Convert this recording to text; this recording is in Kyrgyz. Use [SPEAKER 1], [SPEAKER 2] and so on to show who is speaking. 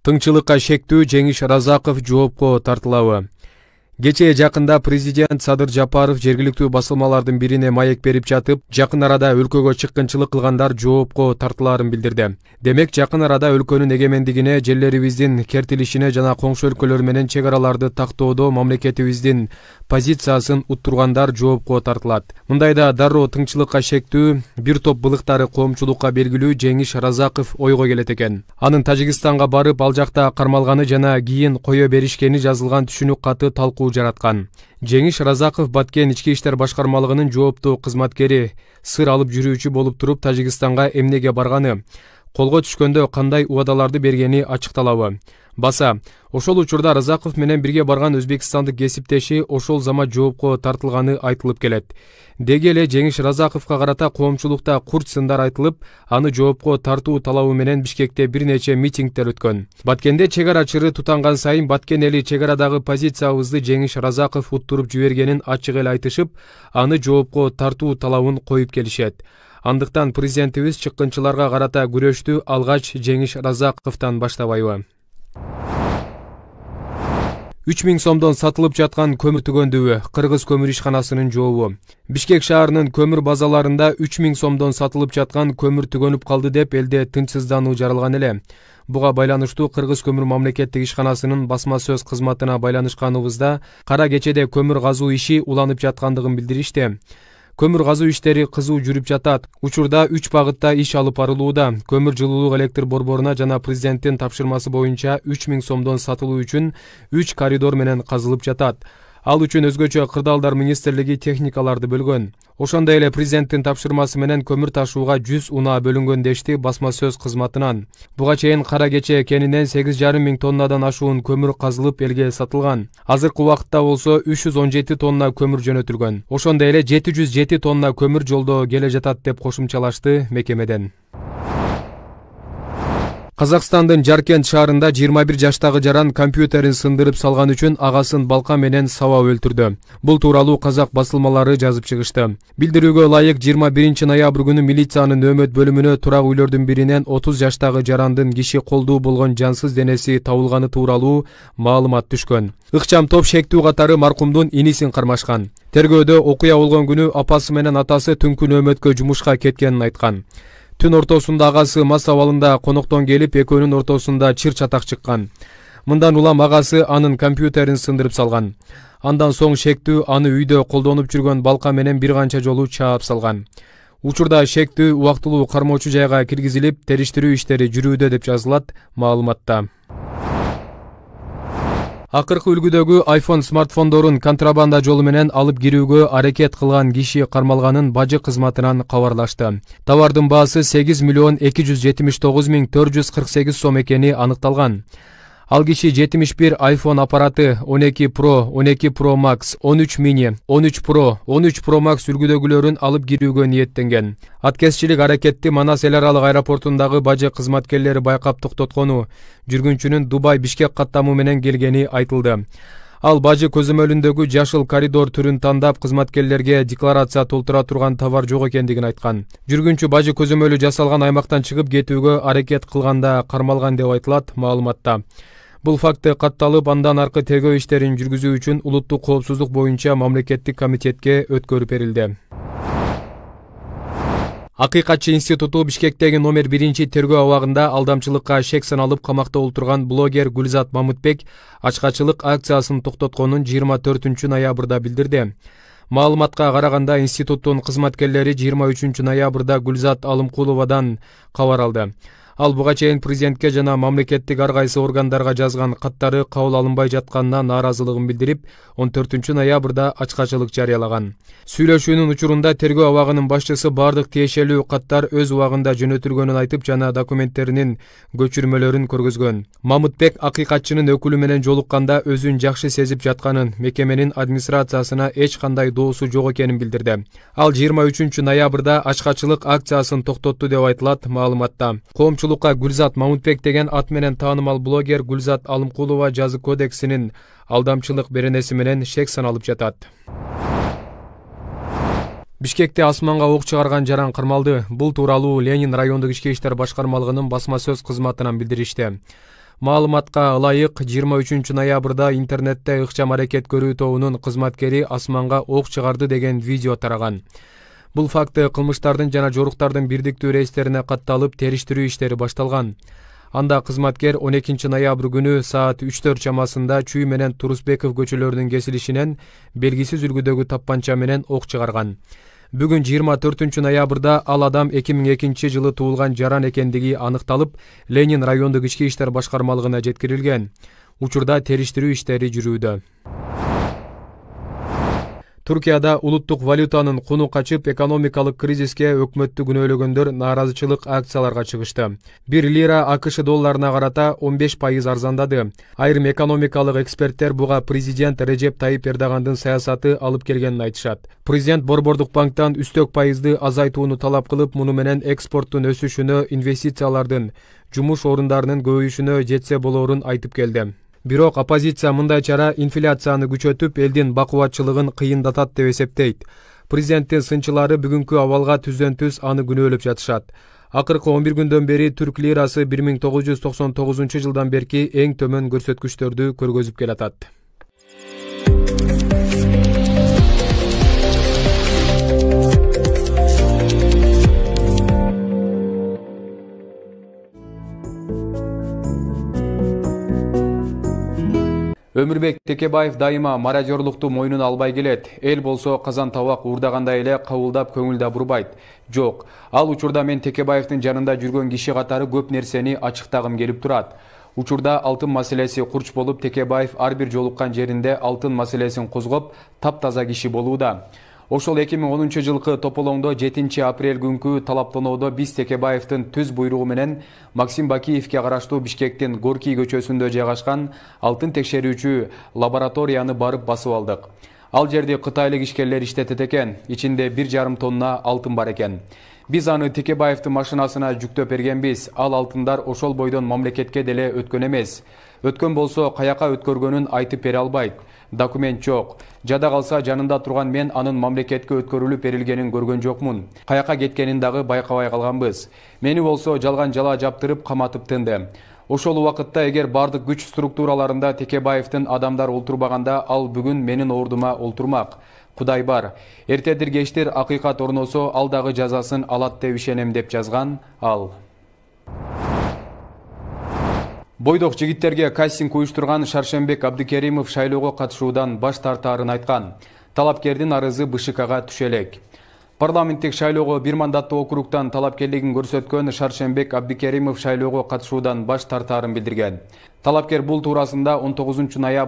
[SPEAKER 1] Тыңчылыкка шектүү Жеңиш Разаков жоопко тартылабы? Кечээ жакында президент Садыр Жапаров жергиликтүү басылмалардын бирине маек берип жатып, жакын арада өлкөгө чыккынчылык кылгандар жоопко тартылаарын билдирди. Демек, жакын арада өлкөнүн эгемендигине, жерлерибиздин кертилишине жана коңшу өлкөлөр менен чек араларды тактоодо мамлекетибиздин позициясын уттургандар жоопко тартылат. Мындайда дароо тыңчылыкка шектүү бир топ былыктары коомчулукка белгилүү Жеңиш Разаков ойго келет экен. Анын Тажикстанга барып, ал жакта кармалганы жана кийин кое беришкени жазылган түшүнүк каты талкуу жараткан. Жеңиш Разаков Баткен ички иштер башкармалыгынын жооптуу кызматкери сыр алып жүрүүчү болуп туруп Тажикстанга эмнеге барганы, колго түшкөндө кандай убадаларды бергени ачыкталабы? Баса, ошол учурда Разаков менен бирге барган өзбекстандык кесиптеши ошол замат жоопко тартылганы айтылып келет. Деги эле Жеңиш Разаковго карата коомчулукта курч сындар айтылып, аны жоопко тартуу талабы менен Бишкекте бир нече митингдер өткөн. Баткенде чек ара чыры тутанган сайын Баткен эли чек арадагы позициябызды Жеңиш Разаков уттуруп жибергенин ачык эле айтышып, аны жоопко тартуу талабын коюп келишет. Андыктан президентибиз чыккынчыларга карата күрөштү алгач Жеңиш Разаковтан баштабайбы? 3000 сомдон сатылып жаткан көмүр түгөндүбү Кыргыз көмүр ишканасынын жообу. Бишкек шаарынын көмүр базаларында 3000 сомдон сатылып жаткан көмүр түгөнүп калды деп элде тынчсыздануу жаралган эле. Буга байланыштуу Кыргыз көмүр мамлекеттик ишканасынын басма сөз кызматына байланышканыбызда кара кечеде көмүр казуу иши уланып жаткандыгын билдиришти. Көмүр казуу иштери кызуу жүрүп жатат. Учурда 3 багытта иш алып барылууда. Көмүр жылуулук электр борборуна жана президенттин тапшырмасы боюнча 3000 сомдон сатылуу үчүн 3 коридор менен казылып жатат. Ал үчүн өзгөчө кырдаалдар министрлиги техникаларды бөлгөн. Ошондой эле президенттин тапшырмасы менен көмүр ташууга 100 унаа бөлүнгөн дешти басма сөз кызматынан. Буга чейин кара кече кенинен 8,5 миң тоннадан ашуун көмүр казылып элге сатылган. Азыркы убакытта болсо 317 тонна көмүр жөнөтүлгөн. Ошондой эле 707 тонна көмүр жолдо келе жатат деп кошумчалашты мекемеден. Казакстандын Жаркент шаарында 21 жаштагы жаран компьютерин сындырып салган үчүн агасын балка менен сабап өлтүрдү. Бул тууралуу казак басылмалары жазып чыгышты. Билдирүүгө ылайык 21 ноябрь күнү милициянын нөөмөт бөлүмүнө турак үйлөрдүн биринен 30 жаштагы жарандын киши колдуу болгон жансыз денеси табылганы тууралуу маалымат түшкөн. Ыкчам топ шектүү катары маркумдун инисин кармашкан. Тергөөдө окуя болгон күнү апасы менен атасы түнкү нөөмөткө жумушка кеткенин айткан. Түн ортосунда агасы мас абалында коноктон келип, экөөнүн ортосунда чыр чатак чыккан. Мындан улам агасы анын компьютерин сындырып салган. Андан соң шектүү аны үйдө колдонуп жүргөн балка менен бир канча жолу чаап салган. Учурда шектүү убактылуу кармоочу жайга киргизилип, териштирүү иштери жүрүүдө деп жазылат маалыматта. Акыркы үлгүдөгү iPhone смартфондорун контрабанда жолу менен алып кирүүгө аракет кылган киши кармалганын бажы кызматынан кабарлашты. Товардын баасы 8 миллион 279 миң 448 сом экени аныкталган. Ал киши 71 iPhone аппараты, 12 Pro, 12 Pro Max, 13 mini, 13 Pro, 13 Pro Max үлгүдөгүлөрүн алып кирүүгө ниеттенген. Аткезчилик аракетти Манас эл аралык аэропортундагы бажы кызматкерлери байкап токтоткону, жүргүнчүнүн Дубай Бишкек каттамы менен келгени айтылды. Ал бажы көзөмөлүндөгү жашыл коридор түрүн тандап, кызматкерлерге декларация толтура турган товар жок экендигин айткан. Жүргүнчү бажы көзөмөлү жасалган аймактан чыгып кетүүгө аракет кылганда кармалган деп айтылат маалыматта. Бул факты катталып, андан аркы тергөө иштерин жүргүзүү үчүн улуттук коопсуздук боюнча мамлекеттик комитетке өткөрүп берилди. Акыйкатчы институту Бишкектеги номер 1 тергөө абагында алдамчылыкка шек саналып камакта отурган блогер Гүлзат Мамытбек ачкачылык акциясын токтотконун 24 ноябрда билдирди. Маалыматка караганда институттун кызматкерлери 23 ноябрда Гүлзат Алымкуловадан кабар алды. Ал буга чейин президентке жана мамлекеттик ар кайсы органдарга жазган каттары кабыл алынбай жатканына нааразылыгын билдирип, 14 ноябрда ачкачылык жарыялаган. Сүйлөшүүнүн учурунда тергөө абагынын башчысы бардык тиешелүү каттар өз убагында жөнөтүлгөнүн айтып, жана документтеринин көчүрмөлөрүн көргөзгөн. Мамытбек акыйкатчынын өкүлү менен жолукканда өзүн жакшы сезип жатканын, мекеменин администрациясына эч кандай доосу жок экенин билдирди. Ал 23 ноябрда ачкачылык акциясын токтотту деп айтылат маалыматта. Коомчулукка Гүлзат Мамытбек деген ат менен таанымал блогер Гүлзат Алымкулова жазы кодексинин алдамчылык беренеси менен шек саналып жатат. Бишкекте асманга ок чыгарган жаран кырмалды. Бул тууралуу Ленин райондук ички иштер башкармалыгынын басма сөз кызматынан билдиришти. Маалыматка ылайык 23 ноябрда интернетте ыкчам аракет көрүү тобунун кызматкери асманга ок чыгарды деген видео тараган. Бул факты кылмыштардын жана жоруктардын бирдиктүү рейстерине катталып териштирүү иштери башталган. Анда кызматкер 12 ноябрь күнү саат 3 чамасында Чүй менен Турусбеков көчөлөрүнүн кесилишинен белгисиз үлгүдөгү тапанча менен ок чыгарган. Бүгүн 24 ноябрда ал адам 2002 жылы туулган жаран экендиги аныкталып, Ленин райондук ички иштер башкармалыгына жеткирилген. Учурда териштирүү иштери жүрүүдө. Түркияда улуттук валютанын куну качып, экономикалык кризиске өкмөттү күнөөлөгөндөр нааразычылык акцияларга чыгышты. 1 лира АКШ долларына карата 15% арзандады. Айрым экономикалык эксперттер буга президент Режеп Тайип Эрдогандын саясаты алып келгенин айтышат. Президент Борбордук банктан үстөк пайызды азайтууну талап кылып, муну менен экспорттун өсүшүнө, инвестициялардын, жумуш орундарынын көбөйүшүнө жетсе болоорун айтып келди. Бирок оппозиция мындай чара инфляцияны күчөтүп, элдин бакубатчылыгын кыйындатат деп эсептейт. Президенттин сынчылары бүгүнкү абалга түздөн-түз аны күнөөлөп жатышат. Акыркы 11 күндөн бери түрк лирасы 1999 жылдан берки эң төмөн көрсөткүчтөрдү көргөзүп келатат. Өмүрбек Текебаев дайыма мародёрлукту мойнуна албай келет. Эл болсо казан табак уурдагандай эле кабылдап көңүл да бурбайт. Жок, ал учурда мен Текебаевдин жанында жүргөн киши катары көп нерсени ачыктагым келип турат. Учурда алтын маселеси курч болуп, Текебаев ар бир жолуккан жеринде алтын маселесин козгоп, таптаза киши болууда. Ошол 2010 жылкы тополоңдо 7 апрель күнкү талаптоноодо биз Текебаевдин түз буйругу менен Максим Бакиевке караштуу Бишкектин Горький көчөсүндө жайгашкан алтын текшерүүчү лабораторияны барып басып алдык. Ал жерде кытайлык ишкерлер иштетет экен, ичинде 1,5 тонна алтын бар экен. Биз аны Текебаевдин машинасына жүктөп бергенбиз. Ал алтындар ошол бойдон мамлекетке деле өткөн эмес. Өткөн болсо каяка өткөргөнүн айтып бере албайт. Документ жок. Жада калса жанында турган мен анын мамлекетке өткөрүлүп берилгенин көргөн жокмун. Каяка кеткенин дагы байкабай калганбыз. Мени болсо жалган жала жаптырып каматып тынды. Ошол убакытта эгер бардык күч структураларында Текебаевдин адамдар олтурбаганда, ал бүгүн менин ордума олтурмак. Кудай бар. Эртедир кечтир акыйкат орносо, ал дагы жазасын алат деп ишенем деп жазган ал. Бойдок жигиттерге кастинг уюштурган Шаршембек Абдикеримов шайлоого катышуудан баш тартаарын айткан. Талапкердин арызы БШКга түшө элек. Парламенттик шайлоого бир мандаттуу округтан талапкерлигин көрсөткөн Шаршембек Абдикеримов шайлоого катышуудан баш тартаарын билдирген. Талапкер бул туурасында 19 ноябрь